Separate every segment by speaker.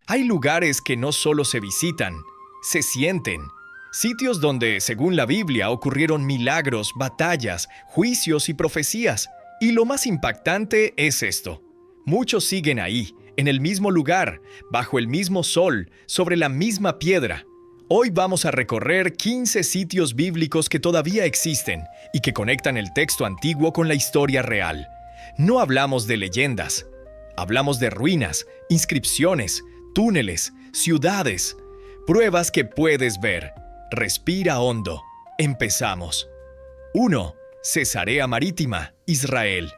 Speaker 1: Hay lugares que no solo se visitan, se sienten. Sitios donde, según la Biblia, ocurrieron milagros, batallas, juicios y profecías. Y lo más impactante es esto. Muchos siguen ahí, en el mismo lugar, bajo el mismo sol, sobre la misma piedra. Hoy vamos a recorrer 15 sitios bíblicos que todavía existen y que conectan el texto antiguo con la historia real. No hablamos de leyendas, hablamos de ruinas, inscripciones, túneles, ciudades, pruebas que puedes ver. Respira hondo. Empezamos. 1. Cesarea Marítima, Israel.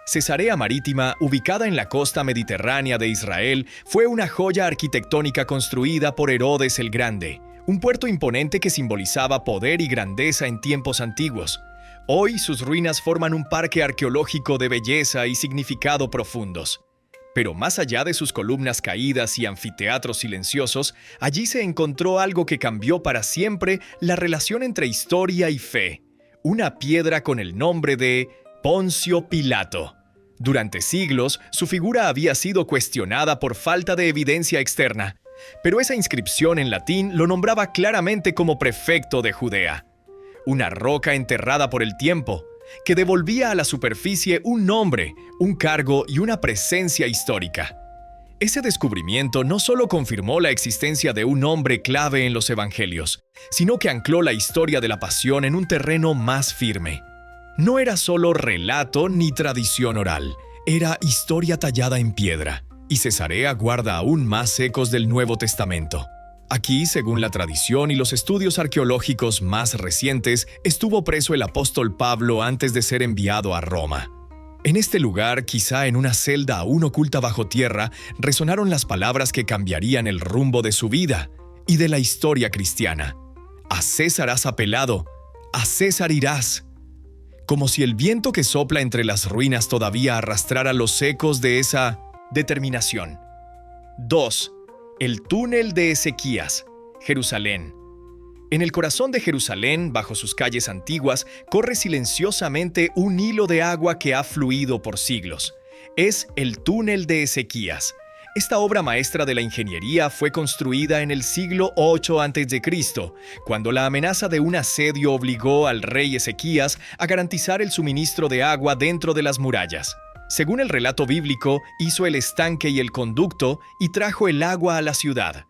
Speaker 1: Cesarea Marítima, ubicada en la costa mediterránea de Israel, fue una joya arquitectónica construida por Herodes el Grande, un puerto imponente que simbolizaba poder y grandeza en tiempos antiguos. Hoy sus ruinas forman un parque arqueológico de belleza y significado profundos. Pero más allá de sus columnas caídas y anfiteatros silenciosos, allí se encontró algo que cambió para siempre la relación entre historia y fe. Una piedra con el nombre de Poncio Pilato. Durante siglos, su figura había sido cuestionada por falta de evidencia externa, pero esa inscripción en latín lo nombraba claramente como prefecto de Judea. Una roca enterrada por el tiempo, que devolvía a la superficie un nombre, un cargo y una presencia histórica. Ese descubrimiento no solo confirmó la existencia de un hombre clave en los evangelios, sino que ancló la historia de la pasión en un terreno más firme. No era solo relato ni tradición oral, era historia tallada en piedra, y Cesarea guarda aún más ecos del Nuevo Testamento. Aquí, según la tradición y los estudios arqueológicos más recientes, estuvo preso el apóstol Pablo antes de ser enviado a Roma. En este lugar, quizá en una celda aún oculta bajo tierra, resonaron las palabras que cambiarían el rumbo de su vida y de la historia cristiana. A César has apelado, a César irás. Como si el viento que sopla entre las ruinas todavía arrastrara los ecos de esa determinación. 2. El túnel de Ezequías, Jerusalén. En el corazón de Jerusalén, bajo sus calles antiguas, corre silenciosamente un hilo de agua que ha fluido por siglos. Es el túnel de Ezequías. Esta obra maestra de la ingeniería fue construida en el siglo VIII a.C., cuando la amenaza de un asedio obligó al rey Ezequías a garantizar el suministro de agua dentro de las murallas. Según el relato bíblico, hizo el estanque y el conducto y trajo el agua a la ciudad.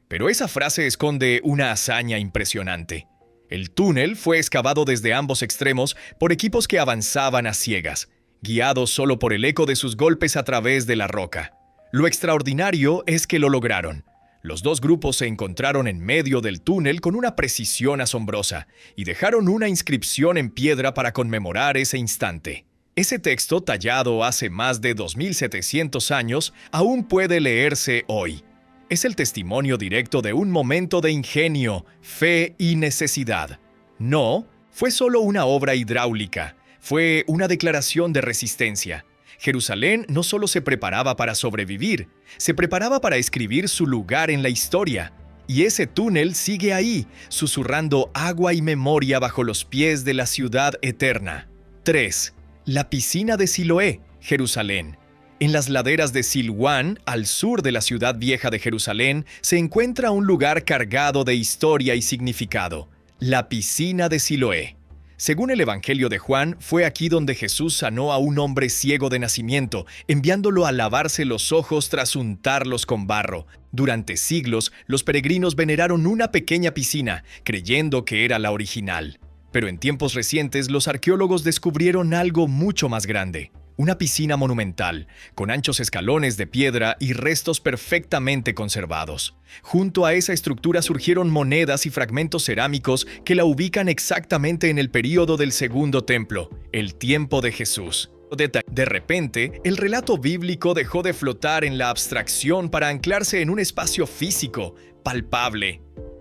Speaker 1: Pero esa frase esconde una hazaña impresionante. El túnel fue excavado desde ambos extremos por equipos que avanzaban a ciegas, guiados solo por el eco de sus golpes a través de la roca. Lo extraordinario es que lo lograron. Los dos grupos se encontraron en medio del túnel con una precisión asombrosa y dejaron una inscripción en piedra para conmemorar ese instante. Ese texto, tallado hace más de 2700 años, aún puede leerse hoy. Es el testimonio directo de un momento de ingenio, fe y necesidad. No, fue solo una obra hidráulica, fue una declaración de resistencia. Jerusalén no solo se preparaba para sobrevivir, se preparaba para escribir su lugar en la historia. Y ese túnel sigue ahí, susurrando agua y memoria bajo los pies de la ciudad eterna. 3. La piscina de Siloé, Jerusalén. En las laderas de Silwán, al sur de la ciudad vieja de Jerusalén, se encuentra un lugar cargado de historia y significado, la piscina de Siloé. Según el Evangelio de Juan, fue aquí donde Jesús sanó a un hombre ciego de nacimiento, enviándolo a lavarse los ojos tras untarlos con barro. Durante siglos, los peregrinos veneraron una pequeña piscina, creyendo que era la original. Pero en tiempos recientes, los arqueólogos descubrieron algo mucho más grande. Una piscina monumental, con anchos escalones de piedra y restos perfectamente conservados. Junto a esa estructura surgieron monedas y fragmentos cerámicos que la ubican exactamente en el período del Segundo Templo, el tiempo de Jesús. De repente, el relato bíblico dejó de flotar en la abstracción para anclarse en un espacio físico, palpable.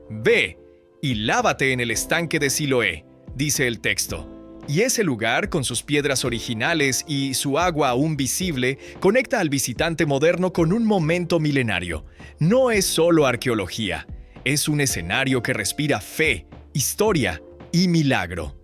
Speaker 1: Ve y lávate en el estanque de Siloé, dice el texto. Y ese lugar, con sus piedras originales y su agua aún visible, conecta al visitante moderno con un momento milenario. No es solo arqueología, es un escenario que respira fe, historia y milagro.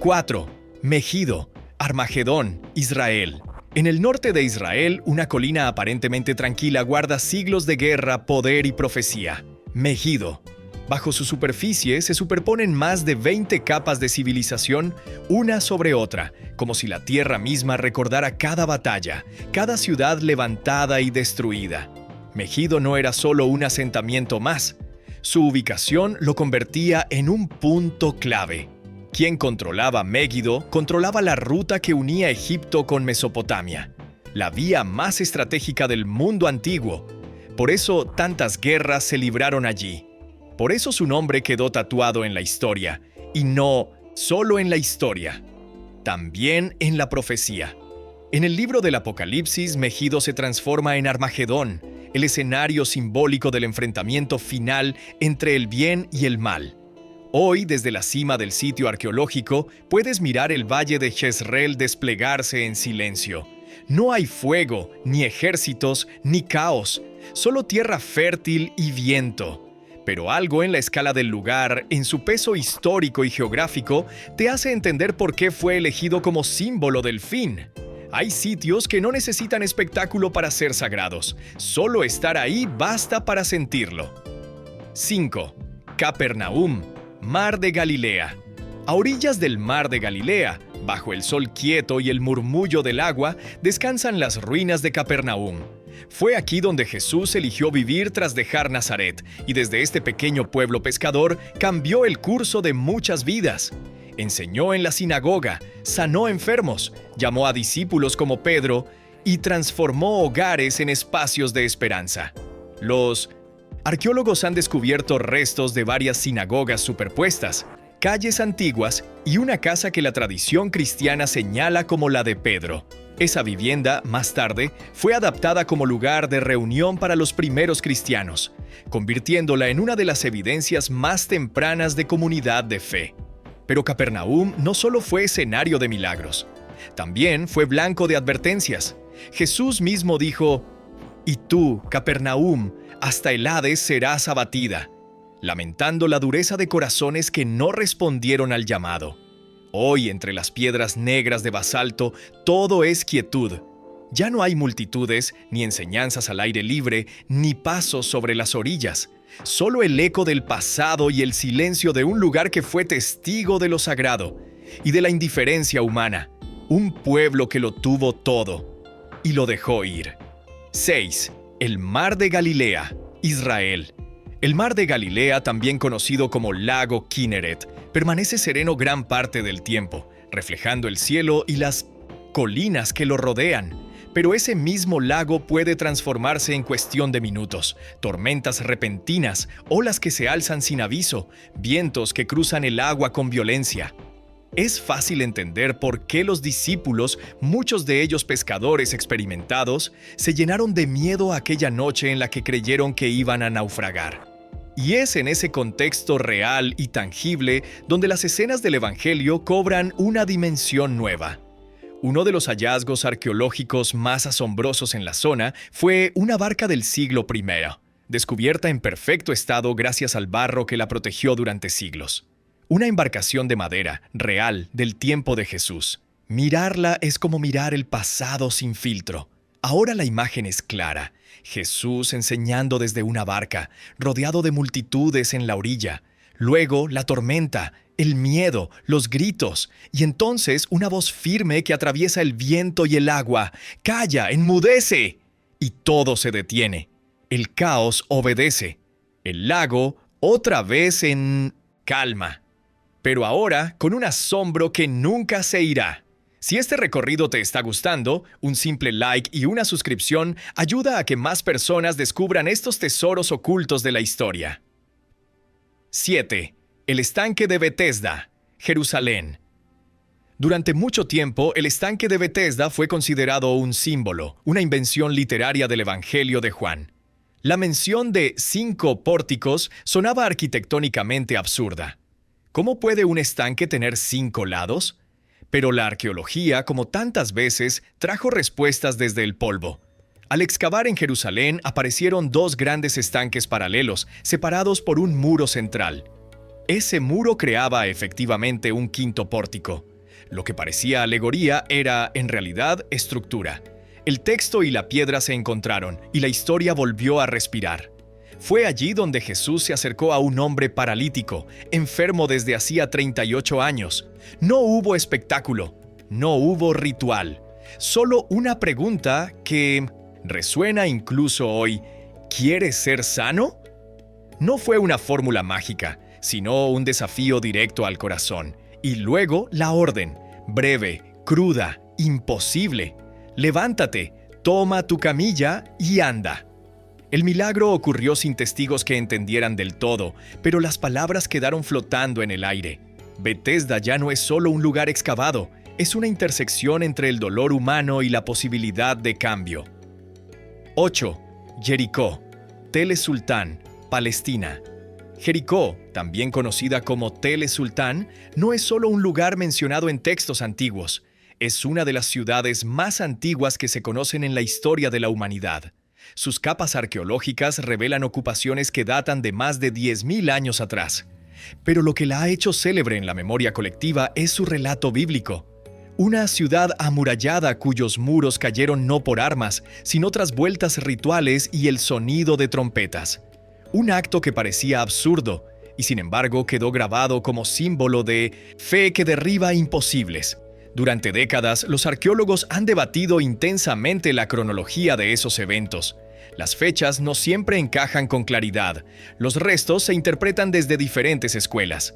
Speaker 1: 4. Megido, Armagedón, Israel. En el norte de Israel, una colina aparentemente tranquila guarda siglos de guerra, poder y profecía. Megido. Bajo su superficie se superponen más de 20 capas de civilización, una sobre otra, como si la tierra misma recordara cada batalla, cada ciudad levantada y destruida. Megido no era solo un asentamiento más. Su ubicación lo convertía en un punto clave. Quien controlaba Megiddo controlaba la ruta que unía Egipto con Mesopotamia, la vía más estratégica del mundo antiguo. Por eso tantas guerras se libraron allí. Por eso su nombre quedó tatuado en la historia, y no solo en la historia, también en la profecía. En el libro del Apocalipsis, Megido se transforma en Armagedón, el escenario simbólico del enfrentamiento final entre el bien y el mal. Hoy, desde la cima del sitio arqueológico, puedes mirar el valle de Jezreel desplegarse en silencio. No hay fuego, ni ejércitos, ni caos, solo tierra fértil y viento. Pero algo en la escala del lugar, en su peso histórico y geográfico, te hace entender por qué fue elegido como símbolo del fin. Hay sitios que no necesitan espectáculo para ser sagrados. Solo estar ahí basta para sentirlo. 5. Capernaum, Mar de Galilea. A orillas del Mar de Galilea, bajo el sol quieto y el murmullo del agua, descansan las ruinas de Capernaum. Fue aquí donde Jesús eligió vivir tras dejar Nazaret, y desde este pequeño pueblo pescador cambió el curso de muchas vidas. Enseñó en la sinagoga, sanó enfermos, llamó a discípulos como Pedro y transformó hogares en espacios de esperanza. Los arqueólogos han descubierto restos de varias sinagogas superpuestas, calles antiguas y una casa que la tradición cristiana señala como la de Pedro. Esa vivienda, más tarde, fue adaptada como lugar de reunión para los primeros cristianos, convirtiéndola en una de las evidencias más tempranas de comunidad de fe. Pero Capernaum no solo fue escenario de milagros, también fue blanco de advertencias. Jesús mismo dijo: «Y tú, Capernaum, hasta el Hades serás abatida», lamentando la dureza de corazones que no respondieron al llamado. Hoy, entre las piedras negras de basalto, todo es quietud. Ya no hay multitudes, ni enseñanzas al aire libre, ni pasos sobre las orillas. Solo el eco del pasado y el silencio de un lugar que fue testigo de lo sagrado y de la indiferencia humana. Un pueblo que lo tuvo todo y lo dejó ir. 6. El Mar de Galilea, Israel. El Mar de Galilea, también conocido como Lago Kinneret, permanece sereno gran parte del tiempo, reflejando el cielo y las colinas que lo rodean. Pero ese mismo lago puede transformarse en cuestión de minutos. Tormentas repentinas, olas que se alzan sin aviso, vientos que cruzan el agua con violencia. Es fácil entender por qué los discípulos, muchos de ellos pescadores experimentados, se llenaron de miedo aquella noche en la que creyeron que iban a naufragar. Y es en ese contexto real y tangible donde las escenas del Evangelio cobran una dimensión nueva. Uno de los hallazgos arqueológicos más asombrosos en la zona fue una barca del siglo I, descubierta en perfecto estado gracias al barro que la protegió durante siglos. Una embarcación de madera, real, del tiempo de Jesús. Mirarla es como mirar el pasado sin filtro. Ahora la imagen es clara. Jesús enseñando desde una barca, rodeado de multitudes en la orilla. Luego la tormenta, el miedo, los gritos, y entonces una voz firme que atraviesa el viento y el agua. ¡Calla, enmudece! Y todo se detiene. El caos obedece. El lago, otra vez en calma. Pero ahora con un asombro que nunca se irá. Si este recorrido te está gustando, un simple like y una suscripción ayuda a que más personas descubran estos tesoros ocultos de la historia. 7. El estanque de Betesda, Jerusalén. Durante mucho tiempo, el estanque de Betesda fue considerado un símbolo, una invención literaria del Evangelio de Juan. La mención de 5 pórticos sonaba arquitectónicamente absurda. ¿Cómo puede un estanque tener 5 lados? Pero la arqueología, como tantas veces, trajo respuestas desde el polvo. Al excavar en Jerusalén aparecieron 2 grandes estanques paralelos, separados por un muro central. Ese muro creaba efectivamente un 5.º pórtico. Lo que parecía alegoría era, en realidad, estructura. El texto y la piedra se encontraron y la historia volvió a respirar. Fue allí donde Jesús se acercó a un hombre paralítico, enfermo desde hacía 38 años. No hubo espectáculo, no hubo ritual, solo una pregunta que resuena incluso hoy: ¿quieres ser sano? No fue una fórmula mágica, sino un desafío directo al corazón. Y luego la orden, breve, cruda, imposible: levántate, toma tu camilla y anda. El milagro ocurrió sin testigos que entendieran del todo, pero las palabras quedaron flotando en el aire. Betesda ya no es solo un lugar excavado, es una intersección entre el dolor humano y la posibilidad de cambio. 8. Jericó, Tel Sultán, Palestina. Jericó, también conocida como Tel Sultán, no es solo un lugar mencionado en textos antiguos, es una de las ciudades más antiguas que se conocen en la historia de la humanidad. Sus capas arqueológicas revelan ocupaciones que datan de más de 10.000 años atrás. Pero lo que la ha hecho célebre en la memoria colectiva es su relato bíblico. Una ciudad amurallada cuyos muros cayeron no por armas, sino tras vueltas rituales y el sonido de trompetas. Un acto que parecía absurdo, y sin embargo quedó grabado como símbolo de fe que derriba imposibles. Durante décadas, los arqueólogos han debatido intensamente la cronología de esos eventos. Las fechas no siempre encajan con claridad. Los restos se interpretan desde diferentes escuelas.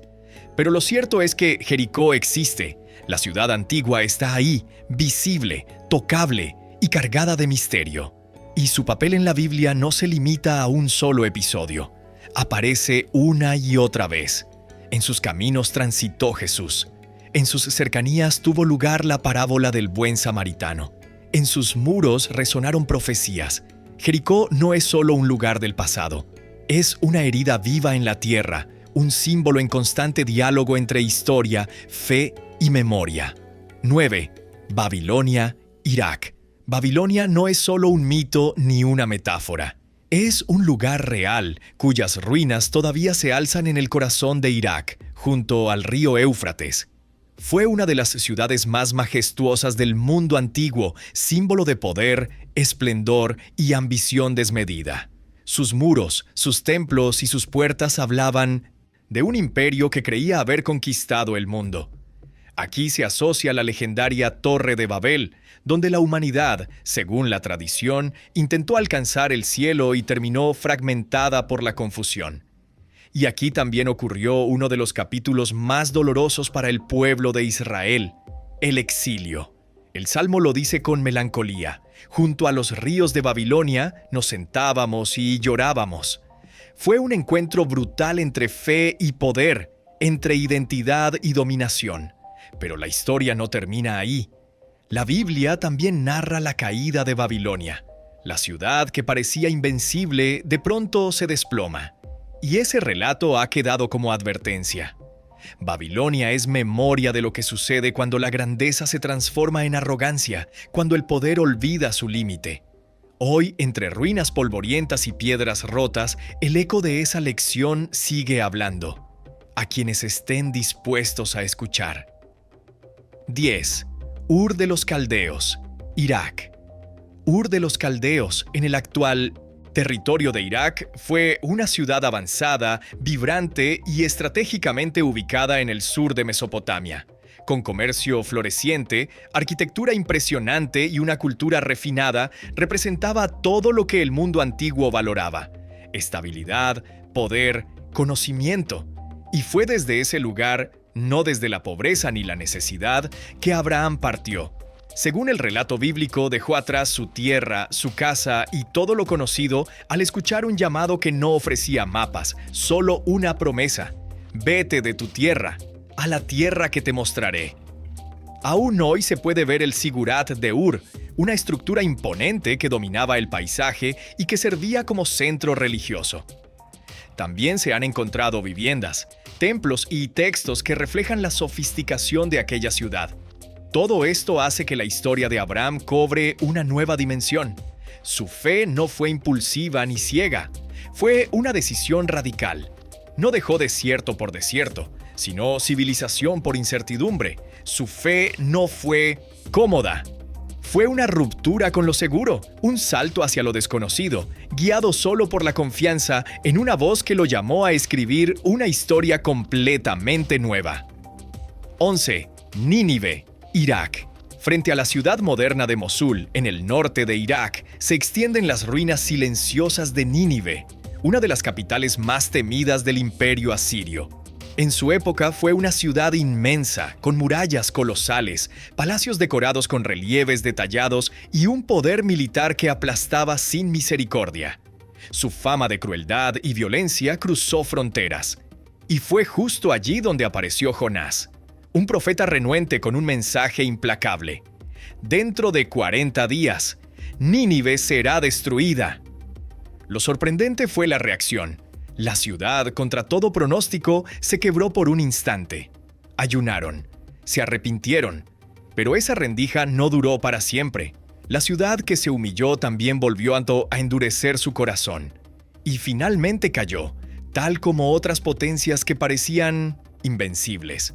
Speaker 1: Pero lo cierto es que Jericó existe. La ciudad antigua está ahí, visible, tocable y cargada de misterio. Y su papel en la Biblia no se limita a un solo episodio. Aparece una y otra vez. En sus caminos transitó Jesús. En sus cercanías tuvo lugar la parábola del buen samaritano. En sus muros resonaron profecías. Jericó no es solo un lugar del pasado. Es una herida viva en la tierra, un símbolo en constante diálogo entre historia, fe y memoria. 9. Babilonia, Irak. Babilonia no es solo un mito ni una metáfora. Es un lugar real, cuyas ruinas todavía se alzan en el corazón de Irak, junto al río Éufrates. Fue una de las ciudades más majestuosas del mundo antiguo, símbolo de poder, esplendor y ambición desmedida. Sus muros, sus templos y sus puertas hablaban de un imperio que creía haber conquistado el mundo. Aquí se asocia la legendaria Torre de Babel, donde la humanidad, según la tradición, intentó alcanzar el cielo y terminó fragmentada por la confusión. Y aquí también ocurrió uno de los capítulos más dolorosos para el pueblo de Israel, el exilio. El Salmo lo dice con melancolía: junto a los ríos de Babilonia nos sentábamos y llorábamos. Fue un encuentro brutal entre fe y poder, entre identidad y dominación. Pero la historia no termina ahí. La Biblia también narra la caída de Babilonia. La ciudad que parecía invencible de pronto se desploma. Y ese relato ha quedado como advertencia. Babilonia es memoria de lo que sucede cuando la grandeza se transforma en arrogancia, cuando el poder olvida su límite. Hoy, entre ruinas polvorientas y piedras rotas, el eco de esa lección sigue hablando, a quienes estén dispuestos a escuchar. 10. Ur de los Caldeos, Irak. Ur de los Caldeos, en el actual territorio de Irak, fue una ciudad avanzada, vibrante y estratégicamente ubicada en el sur de Mesopotamia. Con comercio floreciente, arquitectura impresionante y una cultura refinada, representaba todo lo que el mundo antiguo valoraba: estabilidad, poder, conocimiento. Y fue desde ese lugar, no desde la pobreza ni la necesidad, que Abraham partió. Según el relato bíblico, dejó atrás su tierra, su casa y todo lo conocido al escuchar un llamado que no ofrecía mapas, solo una promesa: vete de tu tierra, a la tierra que te mostraré. Aún hoy se puede ver el Sigurat de Ur, una estructura imponente que dominaba el paisaje y que servía como centro religioso. También se han encontrado viviendas, templos y textos que reflejan la sofisticación de aquella ciudad. Todo esto hace que la historia de Abraham cobre una nueva dimensión. Su fe no fue impulsiva ni ciega, fue una decisión radical. No dejó desierto por desierto, sino civilización por incertidumbre, Su fe no fue cómoda. Fue una ruptura con lo seguro, un salto hacia lo desconocido, guiado solo por la confianza en una voz que lo llamó a escribir una historia completamente nueva. 11. Nínive, Irak. Frente a la ciudad moderna de Mosul, en el norte de Irak, se extienden las ruinas silenciosas de Nínive, una de las capitales más temidas del imperio asirio. En su época fue una ciudad inmensa, con murallas colosales, palacios decorados con relieves detallados y un poder militar que aplastaba sin misericordia. Su fama de crueldad y violencia cruzó fronteras. Y fue justo allí donde apareció Jonás, un profeta renuente con un mensaje implacable. Dentro de 40 días, Nínive será destruida. Lo sorprendente fue la reacción. La ciudad, contra todo pronóstico, se quebró por un instante. Ayunaron, se arrepintieron, pero esa rendija no duró para siempre. La ciudad que se humilló también volvió a endurecer su corazón. Y finalmente cayó, tal como otras potencias que parecían invencibles.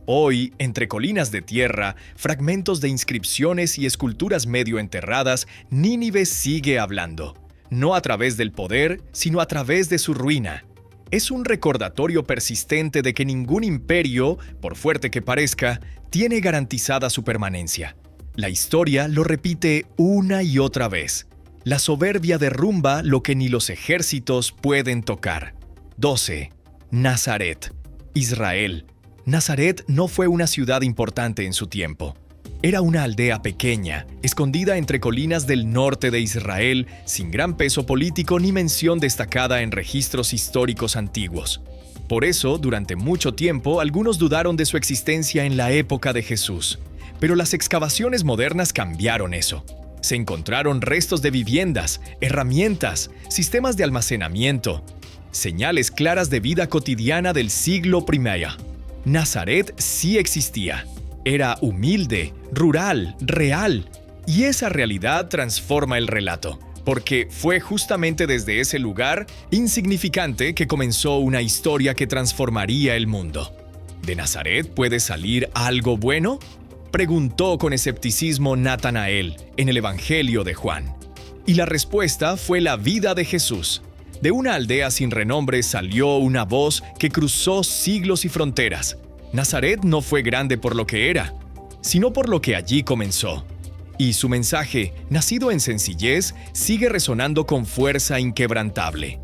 Speaker 1: Hoy, entre colinas de tierra, fragmentos de inscripciones y esculturas medio enterradas, Nínive sigue hablando. No a través del poder, sino a través de su ruina. Es un recordatorio persistente de que ningún imperio, por fuerte que parezca, tiene garantizada su permanencia. La historia lo repite una y otra vez. La soberbia derrumba lo que ni los ejércitos pueden tocar. 12. Nazaret, Israel. Nazaret no fue una ciudad importante en su tiempo. Era una aldea pequeña, escondida entre colinas del norte de Israel, sin gran peso político ni mención destacada en registros históricos antiguos. Por eso, durante mucho tiempo, algunos dudaron de su existencia en la época de Jesús. Pero las excavaciones modernas cambiaron eso. Se encontraron restos de viviendas, herramientas, sistemas de almacenamiento, señales claras de vida cotidiana del siglo I. Nazaret sí existía. Era humilde, rural, real. Y esa realidad transforma el relato, porque fue justamente desde ese lugar insignificante que comenzó una historia que transformaría el mundo. ¿De Nazaret puede salir algo bueno?, preguntó con escepticismo Natanael en el Evangelio de Juan. Y la respuesta fue la vida de Jesús. De una aldea sin renombre salió una voz que cruzó siglos y fronteras. Nazaret no fue grande por lo que era, sino por lo que allí comenzó. Y su mensaje, nacido en sencillez, sigue resonando con fuerza inquebrantable.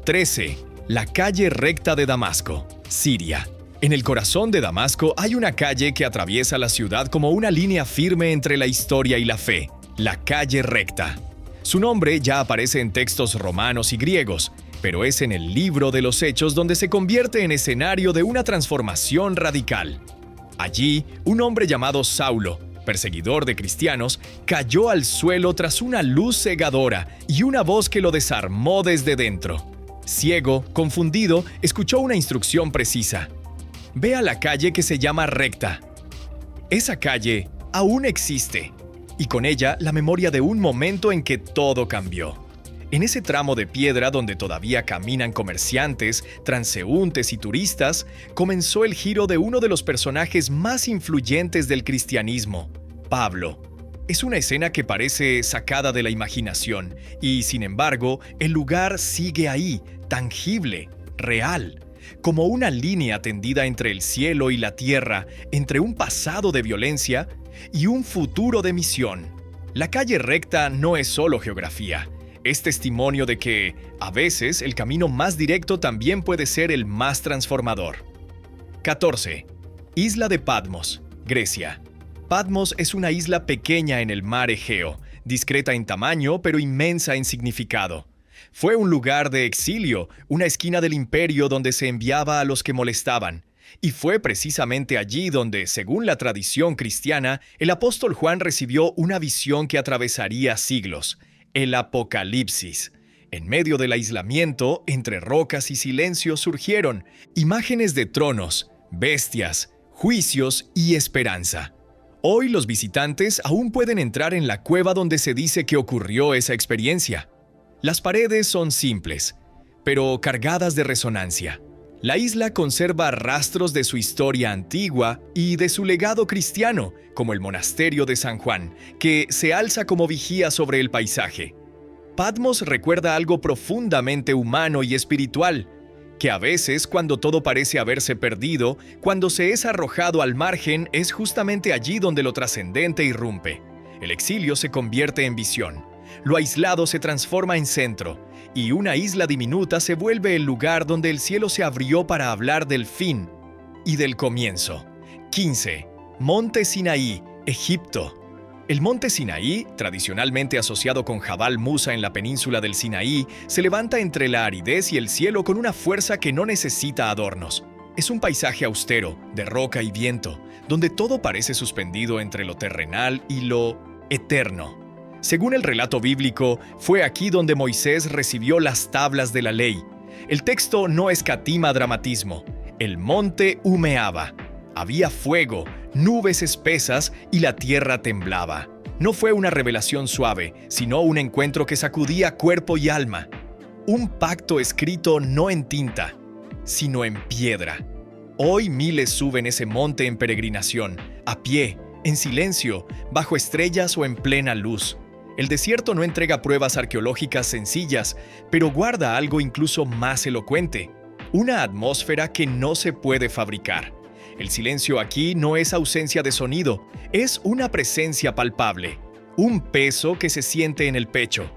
Speaker 1: 13. La calle recta de Damasco, Siria. En el corazón de Damasco hay una calle que atraviesa la ciudad como una línea firme entre la historia y la fe, la calle recta. Su nombre ya aparece en textos romanos y griegos, pero es en el libro de los Hechos donde se convierte en escenario de una transformación radical. Allí, un hombre llamado Saulo, perseguidor de cristianos, cayó al suelo tras una luz cegadora y una voz que lo desarmó desde dentro. Ciego, confundido, escuchó una instrucción precisa. Ve a la calle que se llama Recta. Esa calle aún existe, y con ella la memoria de un momento en que todo cambió. En ese tramo de piedra donde todavía caminan comerciantes, transeúntes y turistas, comenzó el giro de uno de los personajes más influyentes del cristianismo, Pablo. Es una escena que parece sacada de la imaginación, y sin embargo, el lugar sigue ahí, tangible, real, como una línea tendida entre el cielo y la tierra, entre un pasado de violencia y un futuro de misión. La calle recta no es solo geografía. Es testimonio de que, a veces, el camino más directo también puede ser el más transformador. 14. Isla de Patmos, Grecia. Patmos es una isla pequeña en el mar Egeo, discreta en tamaño pero inmensa en significado. Fue un lugar de exilio, una esquina del imperio donde se enviaba a los que molestaban. Y fue precisamente allí donde, según la tradición cristiana, el apóstol Juan recibió una visión que atravesaría siglos. El Apocalipsis. En medio del aislamiento, entre rocas y silencio surgieron imágenes de tronos, bestias, juicios y esperanza. Hoy los visitantes aún pueden entrar en la cueva donde se dice que ocurrió esa experiencia. Las paredes son simples, pero cargadas de resonancia. La isla conserva rastros de su historia antigua y de su legado cristiano, como el monasterio de San Juan, que se alza como vigía sobre el paisaje. Patmos recuerda algo profundamente humano y espiritual, que a veces, cuando todo parece haberse perdido, cuando se es arrojado al margen, es justamente allí donde lo trascendente irrumpe. El exilio se convierte en visión, lo aislado se transforma en centro, y una isla diminuta se vuelve el lugar donde el cielo se abrió para hablar del fin y del comienzo. 15. Monte Sinaí, Egipto. El monte Sinaí, tradicionalmente asociado con Jabal Musa en la península del Sinaí, se levanta entre la aridez y el cielo con una fuerza que no necesita adornos. Es un paisaje austero, de roca y viento, donde todo parece suspendido entre lo terrenal y lo eterno. Según el relato bíblico, fue aquí donde Moisés recibió las tablas de la ley. El texto no escatima dramatismo. El monte humeaba. Había fuego, nubes espesas y la tierra temblaba. No fue una revelación suave, sino un encuentro que sacudía cuerpo y alma. Un pacto escrito no en tinta, sino en piedra. Hoy miles suben ese monte en peregrinación, a pie, en silencio, bajo estrellas o en plena luz. El desierto no entrega pruebas arqueológicas sencillas, pero guarda algo incluso más elocuente: una atmósfera que no se puede fabricar. El silencio aquí no es ausencia de sonido, es una presencia palpable, un peso que se siente en el pecho.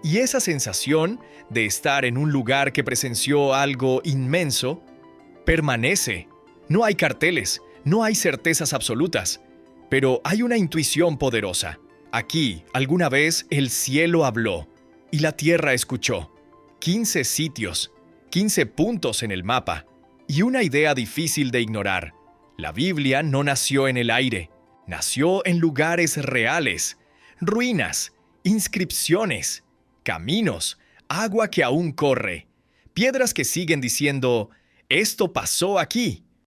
Speaker 1: Y esa sensación de estar en un lugar que presenció algo inmenso permanece. No hay carteles, no hay certezas absolutas, pero hay una intuición poderosa. Aquí, alguna vez, el cielo habló y la tierra escuchó. 15 sitios, 15 puntos en el mapa y una idea difícil de ignorar. La Biblia no nació en el aire, nació en lugares reales, ruinas, inscripciones, caminos, agua que aún corre, piedras que siguen diciendo: «Esto pasó aquí».